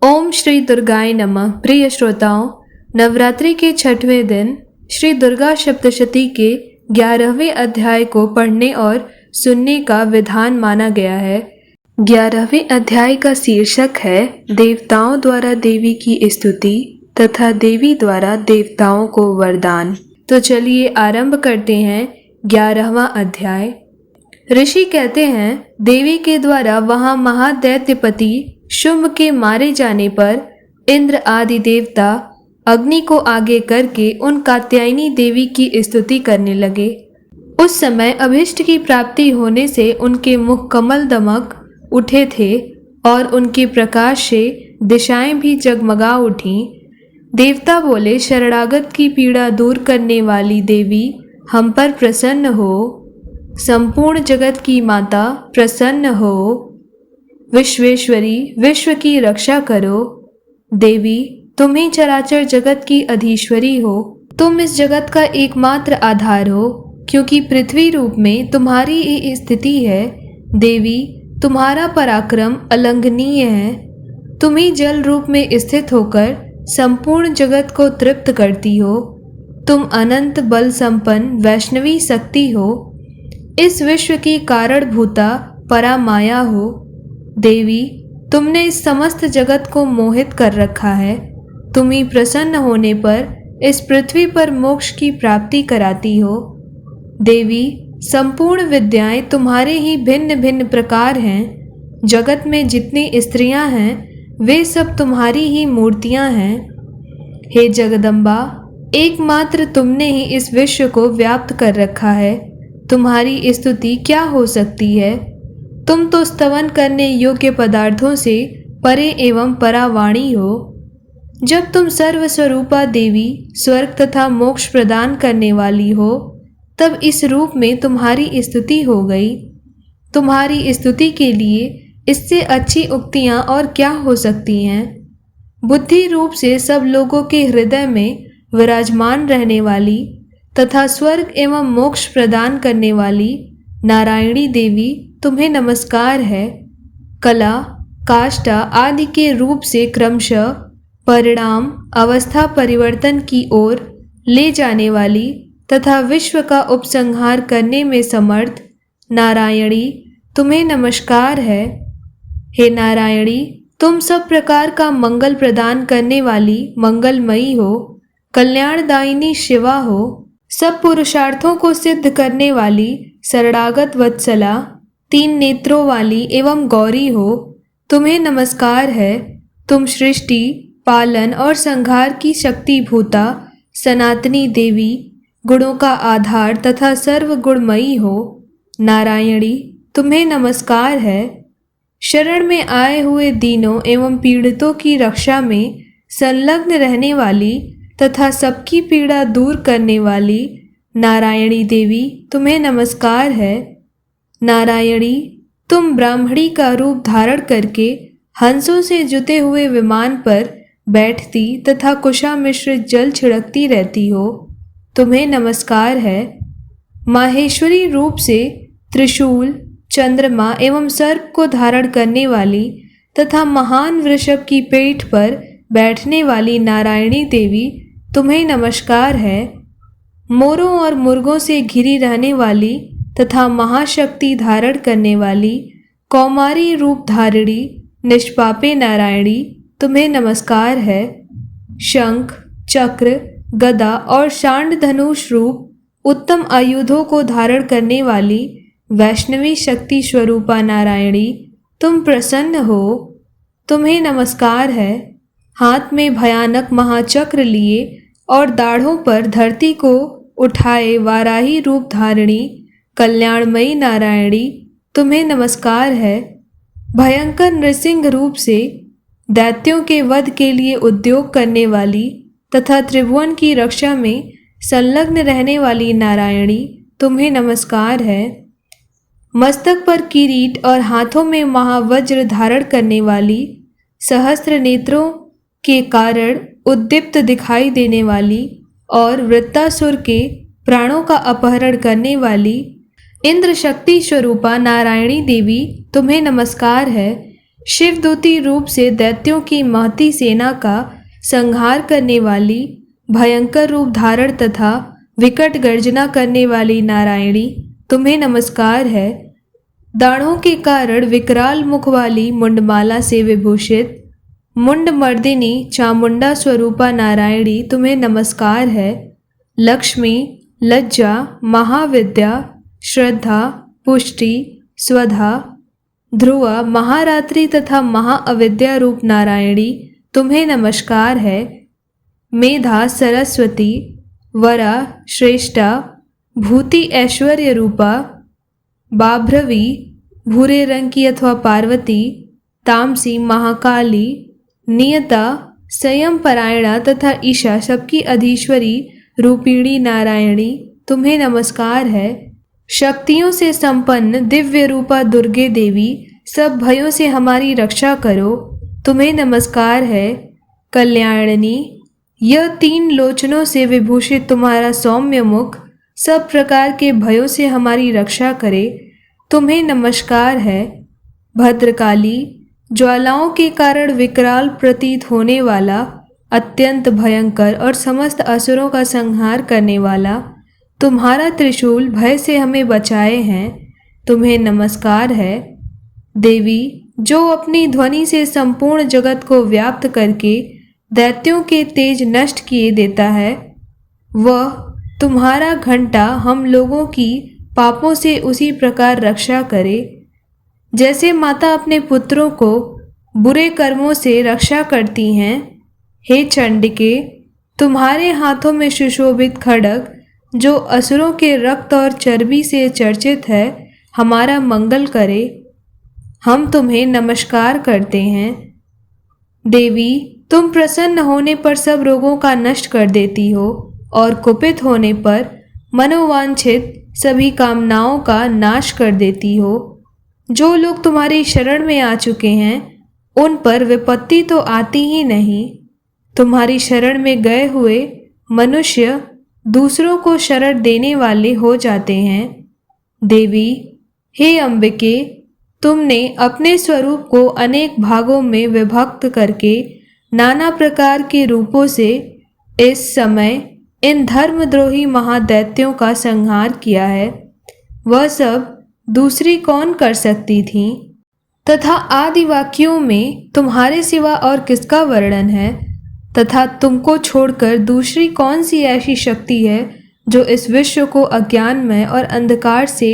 ओम श्री दुर्गाय नमः। प्रिय श्रोताओं, नवरात्रि के 6वें दिन श्री दुर्गा सप्तशती के 11वें अध्याय को पढ़ने और सुनने का विधान माना गया है। 11वें अध्याय का शीर्षक है देवताओं द्वारा देवी की स्तुति तथा देवी द्वारा देवताओं को वरदान। तो चलिए आरंभ करते हैं 11वां अध्याय। ऋषि कहते हैं, देवी के द्वारा वहां महादैत्यपति शुंभ के मारे जाने पर इंद्र आदि देवता अग्नि को आगे करके उन कात्यायनी देवी की स्तुति करने लगे। उस समय अभिष्ट की प्राप्ति होने से उनके मुख कमल दमक उठे थे और उनके प्रकाश से दिशाएं भी जगमगा उठीं। देवता बोले, शरणागत की पीड़ा दूर करने वाली देवी हम पर प्रसन्न हो। संपूर्ण जगत की माता प्रसन्न हो। विश्वेश्वरी, विश्व की रक्षा करो। देवी, तुम ही चराचर जगत की अधीश्वरी हो। तुम इस जगत का एकमात्र आधार हो, क्योंकि पृथ्वी रूप में तुम्हारी ही स्थिति है। देवी, तुम्हारा पराक्रम अलंघनीय है। तुम ही जल रूप में स्थित होकर संपूर्ण जगत को तृप्त करती हो। तुम अनंत बल संपन्न वैष्णवी शक्ति हो। इस विश्व की कारणभूता परामाया हो। देवी, तुमने इस समस्त जगत को मोहित कर रखा है। तुम ही प्रसन्न होने पर इस पृथ्वी पर मोक्ष की प्राप्ति कराती हो। देवी, संपूर्ण विद्याएं तुम्हारे ही भिन्न भिन्न प्रकार हैं। जगत में जितनी स्त्रियां हैं वे सब तुम्हारी ही मूर्तियां हैं। हे जगदम्बा, एकमात्र तुमने ही इस विश्व को व्याप्त कर रखा है। तुम्हारी स्तुति क्या हो सकती है? तुम तो स्तवन करने योग्य पदार्थों से परे एवं परावाणी हो। जब तुम सर्वस्वरूपा देवी स्वर्ग तथा मोक्ष प्रदान करने वाली हो, तब इस रूप में तुम्हारी स्तुति हो गई। तुम्हारी स्तुति के लिए इससे अच्छी उक्तियां और क्या हो सकती हैं? बुद्धि रूप से सब लोगों के हृदय में विराजमान रहने वाली तथा स्वर्ग एवं मोक्ष प्रदान करने वाली नारायणी देवी तुम्हें नमस्कार है। कला, काष्ठा आदि के रूप से क्रमशः परिणाम अवस्था परिवर्तन की ओर ले जाने वाली तथा विश्व का उपसंहार करने में समर्थ नारायणी तुम्हें नमस्कार है। हे नारायणी, तुम सब प्रकार का मंगल प्रदान करने वाली मंगलमयी हो। कल्याणदायिनी शिवा हो। सब पुरुषार्थों को सिद्ध करने वाली शरणागत वत्सला, 3 नेत्रों वाली एवं गौरी हो। तुम्हें नमस्कार है। तुम सृष्टि, पालन और संहार की शक्ति भूता सनातनी देवी, गुणों का आधार तथा सर्व गुणमयी हो। नारायणी, तुम्हें नमस्कार है। शरण में आए हुए दीनों एवं पीड़ितों की रक्षा में संलग्न रहने वाली तथा सबकी पीड़ा दूर करने वाली नारायणी देवी तुम्हें नमस्कार है। नारायणी, तुम ब्राह्मणी का रूप धारण करके हंसों से जुते हुए विमान पर बैठती तथा कुशा मिश्रित जल छिड़कती रहती हो। तुम्हें नमस्कार है। माहेश्वरी रूप से त्रिशूल, चंद्रमा एवं सर्प को धारण करने वाली तथा महान वृषभ की पीठ पर बैठने वाली नारायणी देवी तुम्हें नमस्कार है। मोरों और मुर्गों से घिरी रहने वाली तथा महाशक्ति धारण करने वाली कौमारी रूप धारिणी निष्पापे नारायणी तुम्हें नमस्कार है। शंख, चक्र, गदा और शांड धनुष रूप उत्तम आयुधों को धारण करने वाली वैष्णवी शक्ति स्वरूपा नारायणी तुम प्रसन्न हो। तुम्हें नमस्कार है। हाथ में भयानक महाचक्र लिए और दाढ़ों पर धरती को उठाए वाराही रूप धारिणी कल्याणमयी नारायणी तुम्हें नमस्कार है। भयंकर नृसिंह रूप से दैत्यों के वध के लिए उद्योग करने वाली तथा त्रिभुवन की रक्षा में संलग्न रहने वाली नारायणी तुम्हें नमस्कार है। मस्तक पर किरीट और हाथों में महावज्र धारण करने वाली, सहस्त्र नेत्रों के कारण उद्दीप्त दिखाई देने वाली और वृत्तासुर के प्राणों का अपहरण करने वाली इंद्र शक्ति स्वरूपा नारायणी देवी तुम्हें नमस्कार है। शिवदूती रूप से दैत्यों की महती सेना का संहार करने वाली, भयंकर रूप धारण तथा विकट गर्जना करने वाली नारायणी, तुम्हें नमस्कार है। दाढ़ों के कारण विकराल मुख वाली मुंडमाला से विभूषित मुंडमर्दिनी चामुंडा स्वरूपा नारायणी, तुम्हें नमस्कार है। लक्ष्मी, लज्जा, महाविद्या, श्रद्धा, पुष्टि, स्वधा, ध्रुवा, महारात्रि तथा महाअविद्या रूप नारायणी, तुम्हें नमस्कार है। मेधा, सरस्वती, वरा, श्रेष्ठा, भूति ऐश्वर्य रूपा, बाभ्रवी, भूरे रंग की अथवा पार्वती, तामसी, महाकाली, नियता, संयम परायणा तथा ईशा, सबकी अधीश्वरी रूपिणी नारायणी, तुम्हें नमस्कार है। शक्तियों से संपन्न दिव्य रूपा दुर्गे देवी, सब भयों से हमारी रक्षा करो, तुम्हें नमस्कार है। कल्याणनी, यह 3 लोचनों से विभूषित तुम्हारा सौम्य मुख सब प्रकार के भयों से हमारी रक्षा करे, तुम्हें नमस्कार है। भद्रकाली, ज्वालाओं के कारण विकराल प्रतीत होने वाला, अत्यंत भयंकर और समस्त असुरों का संहार करने वाला तुम्हारा त्रिशूल भय से हमें बचाए हैं, तुम्हें नमस्कार है। देवी, जो अपनी ध्वनि से संपूर्ण जगत को व्याप्त करके दैत्यों के तेज नष्ट किए देता है, वह तुम्हारा घंटा हम लोगों की पापों से उसी प्रकार रक्षा करे जैसे माता अपने पुत्रों को बुरे कर्मों से रक्षा करती हैं। हे चंडिके, तुम्हारे हाथों में सुशोभित खड्ग जो असुरों के रक्त और चर्बी से चर्चित है, हमारा मंगल करे, हम तुम्हें नमस्कार करते हैं। देवी, तुम प्रसन्न होने पर सब रोगों का नष्ट कर देती हो और कुपित होने पर मनोवांछित सभी कामनाओं का नाश कर देती हो। जो लोग तुम्हारी शरण में आ चुके हैं उन पर विपत्ति तो आती ही नहीं। तुम्हारी शरण में गए हुए मनुष्य दूसरों को शरण देने वाले हो जाते हैं। देवी, हे अंबिके, तुमने अपने स्वरूप को अनेक भागों में विभक्त करके नाना प्रकार के रूपों से इस समय इन धर्मद्रोही महादैत्यों का संहार किया है। वह सब दूसरी कौन कर सकती थी? तथा आदि वाक्यों में तुम्हारे सिवा और किसका वर्णन है? तथा तुमको छोड़कर दूसरी कौन सी ऐसी शक्ति है जो इस विश्व को अज्ञानमय और अंधकार से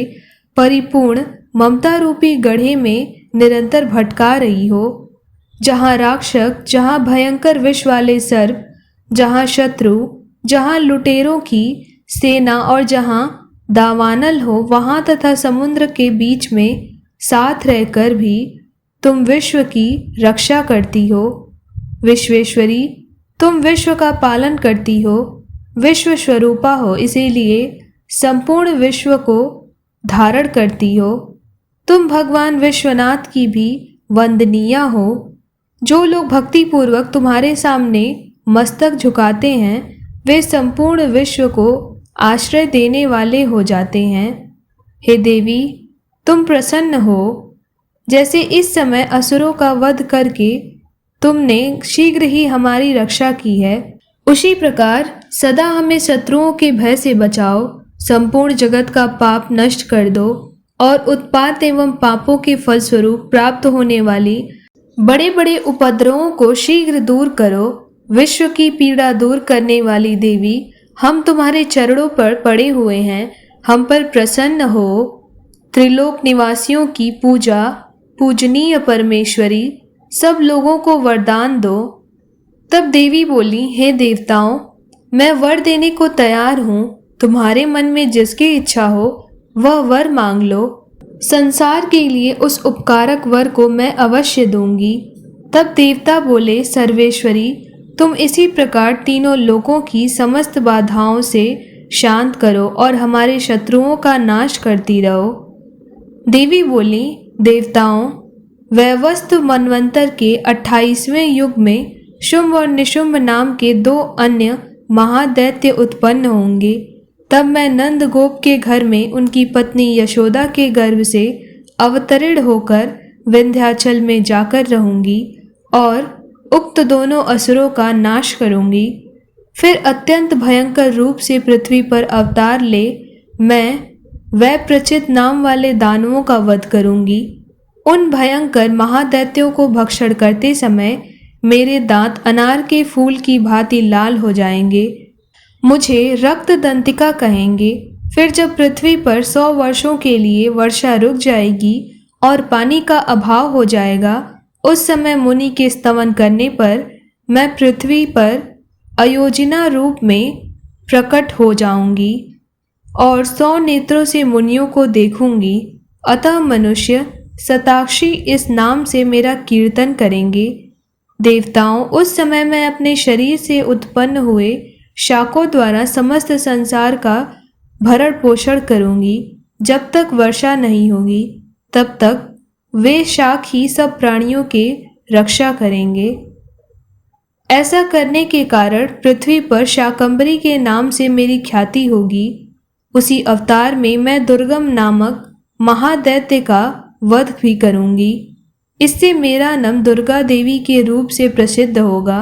परिपूर्ण ममता रूपी गड्ढे में निरंतर भटका रही हो, जहाँ राक्षस, जहाँ भयंकर विष वाले सर्प, जहाँ शत्रु, जहाँ लुटेरों की सेना और जहाँ दावानल हो, वहाँ तथा समुद्र के बीच में साथ रहकर भी तुम विश्व की रक्षा करती हो। विश्वेश्वरी, तुम विश्व का पालन करती हो, विश्व स्वरूपा हो, इसीलिए संपूर्ण विश्व को धारण करती हो। तुम भगवान विश्वनाथ की भी वंदनीय हो। जो लोग भक्तिपूर्वक तुम्हारे सामने मस्तक झुकाते हैं वे संपूर्ण विश्व को आश्रय देने वाले हो जाते हैं। हे देवी, तुम प्रसन्न हो। जैसे इस समय असुरों का वध करके तुमने शीघ्र ही हमारी रक्षा की है, उसी प्रकार सदा हमें शत्रुओं के भय से बचाओ, संपूर्ण जगत का पाप नष्ट कर दो और उत्पात एवं पापों के फलस्वरूप प्राप्त होने वाली बड़े बड़े उपद्रवों को शीघ्र दूर करो। विश्व की पीड़ा दूर करने वाली देवी, हम तुम्हारे चरणों पर पड़े हुए हैं, हम पर प्रसन्न हो। त्रिलोक निवासियों की पूजा पूजनीय परमेश्वरी, सब लोगों को वरदान दो। तब देवी बोली, हे देवताओं, मैं वर देने को तैयार हूँ। तुम्हारे मन में जिसकी इच्छा हो वह वर मांग लो। संसार के लिए उस उपकारक वर को मैं अवश्य दूंगी। तब देवता बोले, सर्वेश्वरी, तुम इसी प्रकार तीनों लोकों की समस्त बाधाओं से शांत करो और हमारे शत्रुओं का नाश करती रहो। देवी बोली, देवताओं, वैवस्व मनवंतर के 28वें युग में शुंभ और निशुंभ नाम के 2 अन्य महादैत्य उत्पन्न होंगे। तब मैं नंद गोप के घर में उनकी पत्नी यशोदा के गर्भ से अवतरित होकर विंध्याचल में जाकर रहूंगी और उक्त दोनों असुरों का नाश करूंगी। फिर अत्यंत भयंकर रूप से पृथ्वी पर अवतार ले मैं वैप्रचित नाम वाले दानवों का वध करूंगी। उन भयंकर महादैत्यों को भक्षण करते समय मेरे दांत अनार के फूल की भांति लाल हो जाएंगे। मुझे रक्त दंतिका कहेंगे। फिर जब पृथ्वी पर 100 वर्षों के लिए वर्षा रुक जाएगी और पानी का अभाव हो जाएगा, उस समय मुनि के स्तवन करने पर मैं पृथ्वी पर अयोजना रूप में प्रकट हो जाऊंगी और 100 नेत्रों से मुनियों को देखूंगी। अतः मनुष्य शताक्षी इस नाम से मेरा कीर्तन करेंगे। देवताओं, उस समय मैं अपने शरीर से उत्पन्न हुए शाकों द्वारा समस्त संसार का भरण पोषण करूंगी। जब तक वर्षा नहीं होगी तब तक वे शाक ही सब प्राणियों के रक्षा करेंगे। ऐसा करने के कारण पृथ्वी पर शाकंभरी के नाम से मेरी ख्याति होगी। उसी अवतार में मैं दुर्गम नामक महादैत्य का वध भी करूंगी। इससे मेरा नाम दुर्गा देवी के रूप से प्रसिद्ध होगा।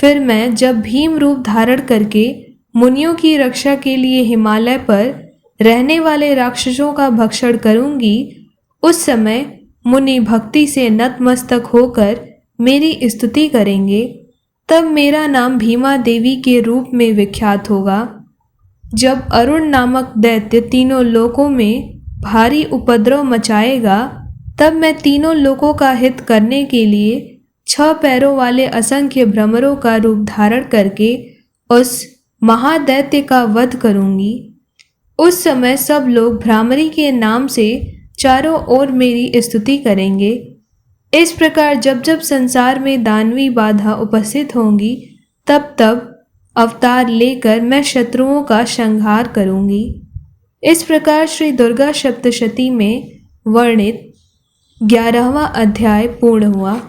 फिर मैं जब भीम रूप धारण करके मुनियों की रक्षा के लिए हिमालय पर रहने वाले राक्षसों का भक्षण करूंगी, उस समय मुनि भक्ति से नतमस्तक होकर मेरी स्तुति करेंगे। तब मेरा नाम भीमा देवी के रूप में विख्यात होगा। जब अरुण नामक दैत्य तीनों लोकों में भारी उपद्रव मचाएगा, तब मैं तीनों लोकों का हित करने के लिए 6 पैरों वाले असंख्य भ्रमरों का रूप धारण करके उस महादैत्य का वध करूंगी। उस समय सब लोग भ्रामरी के नाम से चारों ओर मेरी स्तुति करेंगे। इस प्रकार जब जब संसार में दानवी बाधा उपस्थित होंगी, तब तब अवतार लेकर मैं शत्रुओं का संहार करूंगी। इस प्रकार श्री दुर्गा सप्तशती में वर्णित 11वां अध्याय पूर्ण हुआ।